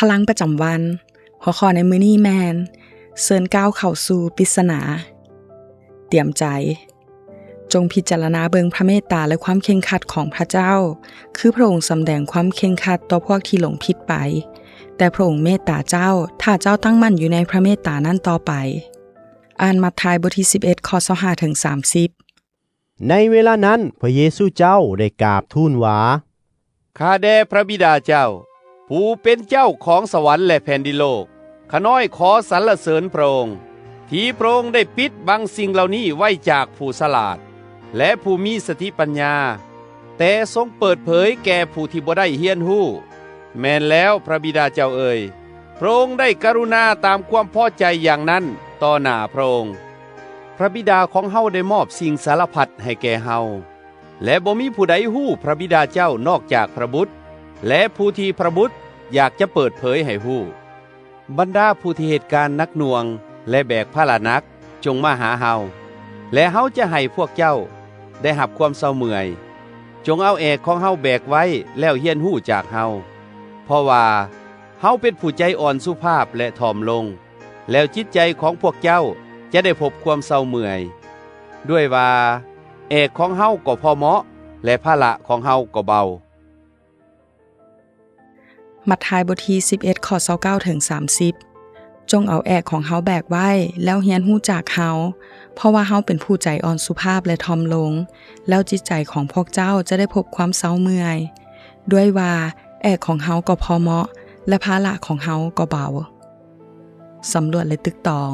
พลังประจำวันหัวข้อในมื้อนี้แมนเชิญก้าวเข้าสู่ปริศนาเตรียมใจจงพิจารณาเบิงพระเมตตาและความเคร่งครัดของพระเจ้าคือพระองค์สำแดงความเคร่งครัดต่อพวกที่หลงผิดไปแต่พระองค์เมตตาเจ้าถ้าเจ้าตั้งมั่นอยู่ในพระเมตตานั้นต่อไปอ่านมัทธิวบทที่11ข้อ25ถึง30ในเวลานั้นพระเยซูเจ้าได้กราบทูลว่าข้าแด่พระบิดาเจ้าผู้เป็นเจ้าของสวรรค์และแผ่นดินโลกข้าน้อยขอสรรเสริญพระองค์ที่พระองค์ได้ปิดบังสิ่งเหล่านี้ไว้จากผู้ฉลาดและผู้มีสติปัญญาแต่ทรงเปิดเผยแก่ผู้ที่บ่ได้เรียนรู้แม่นแล้วพระบิดาเจ้าเอ๋ยพระองค์ได้กรุณาตามความพอใจอย่างนั้นต่อหน้าพระองค์พระบิดาของเฮาได้มอบสิ่งสารพัดให้แก่เฮาและบ่มีผู้ใดฮู้พระบิดาเจ้านอกจากพระบุตรและผู้ที่พระบุตรอยากจะเปิดเผยให้ฮู้บรรดาผู้ที่เหตุการณ์นักหน่วงและแบกภาระหนักจงมาหาเฮาและเฮาจะให้พวกเจ้าได้รับความเศร้าเมื่อยจงเอาแอกของเฮาแบกไว้แล้วเรียนรู้จากเฮาเพราะว่าเฮาเป็นผู้ใจอ่อนสุภาพและถ่อมลงแล้วจิตใจของพวกเจ้าจะได้พบความเศร้าเมื่อยด้วยว่าแอกของเฮาก็พอเหมาะและภาระของเฮาก็เบามัทธิวบทที่11ข้อ29ถึง30จงเอาแอกของเฮาแบกไว้แล้วเรียนรู้จากเฮาเพราะว่าเฮาเป็นผู้ใจอ่อนสุภาพและถ่อมลงแล้วจิตใจของพวกเจ้าจะได้พบความเศร้าเมื่อยด้วยว่าแอกของเฮาก็พอเหมาะและภาระของเฮาก็เบาสำรวจและตึกตอง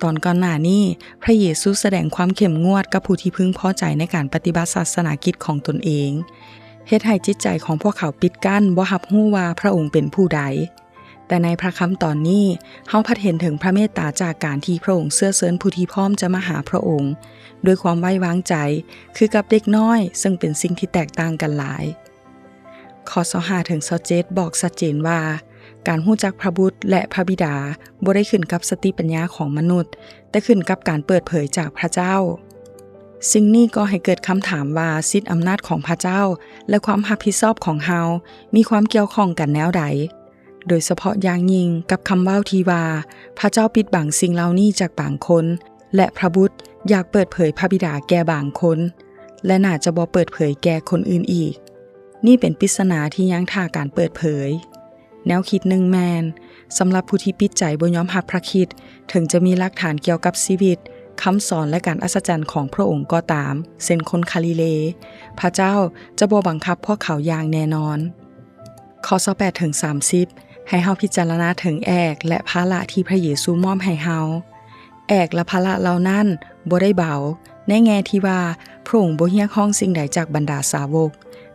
ตอนก่อนหน้านี้พระเยซูแสดงความเข้มงวดกับผู้ที่พึงพอใจในการปฏิบัติศาสนากิจของตนเองเฮ็ดให้จิตใจของพวกเขาปิดกั้นบ่รับรู้ว่าพระองค์เป็นผู้ใดแต่ในพระคำตอนนี้เฮาพัดเห็นถึงพระเมตตาจากการที่พระองค์เสื้อเชิญผู้ที่พร้อมจะมาหาพระองค์ด้วยความไว้วางใจคือกับเด็กน้อยซึ่งเป็นสิ่งที่แตกต่างกันหลายข้อ25ถึง27บอกชัดเจนว่าการรู้จักพระบุตรและพระบิดาบ่ได้ขึ้นกับสติปัญญาของมนุษย์แต่ขึ้นกับการเปิดเผยจากพระเจ้าสิ่งนี้ก็ให้เกิดคำถามว่าสิทธิอำนาจของพระเจ้าและความรับผิดชอบของเฮามีความเกี่ยวข้องกันแนวใดโดยเฉพาะอย่างยิ่งกับคำเว้าที่ว่าพระเจ้าปิดบังสิ่งเหล่านี้จากบางคนและพระบุตรอยากเปิดเผยพระบิดาแก่บางคนและน่าจะบ่เปิดเผยแก่คนอื่นอีกนี่เป็นปริศนาที่ยังท่าการเปิดเผยแนวคิดหนึ่งแมนสำหรับผู้ที่ปิดใจบ่ยอมรับพระคริสต์ถึงจะมีหลักฐานเกี่ยวกับชีวิตคำสอนและการอัศจรรย์ของพระองค์ก็ตามเช่นคนคาลิเลพระเจ้าจะบ่บังคับพวกเขาอย่างแน่นอนข้อ28ถึง30ให้เฮาพิจารณาถึงแอกและภาระที่พระเยซูมอบให้เฮาแอกและภาระเหล่านั้นบ่ได้เบาในแง่ที่ว่าพระองค์บ่เรียกร้องสิ่งใดจากบรรดาสาวก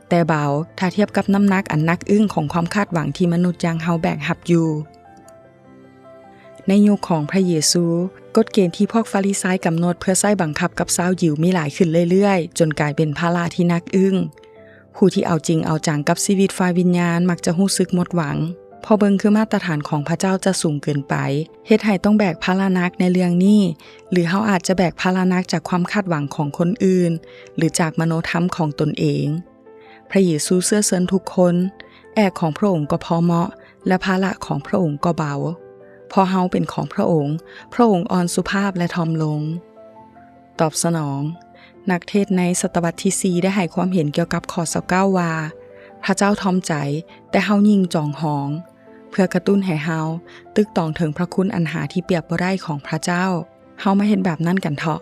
แต่เบาถ้าเทียบกับน้ำหนักอันนักอึ้งของความคาดหวังที่มนุษย์อย่างเฮาแบกรับอยู่ในยุคของพระเยซูกฎเกณฑ์ที่พวกฟาริสัยกำหนดเพื่อใช้บังคับกับชาวยิวมีหลายขึ้นเรื่อยๆจนกลายเป็นภาระที่นักอึ้งผู้ที่เอาจริงเอาจังกับชีวิตฝ่ายวิญญาณมักจะรู้สึกหมดหวังพอเบิ่งคือมาตรฐานของพระเจ้าจะสูงเกินไปเฮ็ดให้ต้องแบกภาระหนักในเรื่องนี้หรือเฮาอาจจะแบกภาระหนักจากความคาดหวังของคนอื่นหรือจากมโนธรรมของตนเองพระเยซูเสื้อเชิญทุกคนแอกของพระองค์ก็พอเหมาะและภาระของพระองค์ก็เบาพอเฮาเป็นของพระองค์อ่อนสุภาพและถ่อมลงตอบสนองนักเทศน์ในศตวรรษที่4ได้ให้ความเห็นเกี่ยวกับข้อ29ว่าพระเจ้าถ่อมใจแต่เฮายิ่งจองหองเพื่อกระตุ้นให้เฮาตึกตองถึงพระคุณอันหาที่เปรียบบ่ได้ของพระเจ้าเฮามาเห็นแบบนั้นกันเถาะ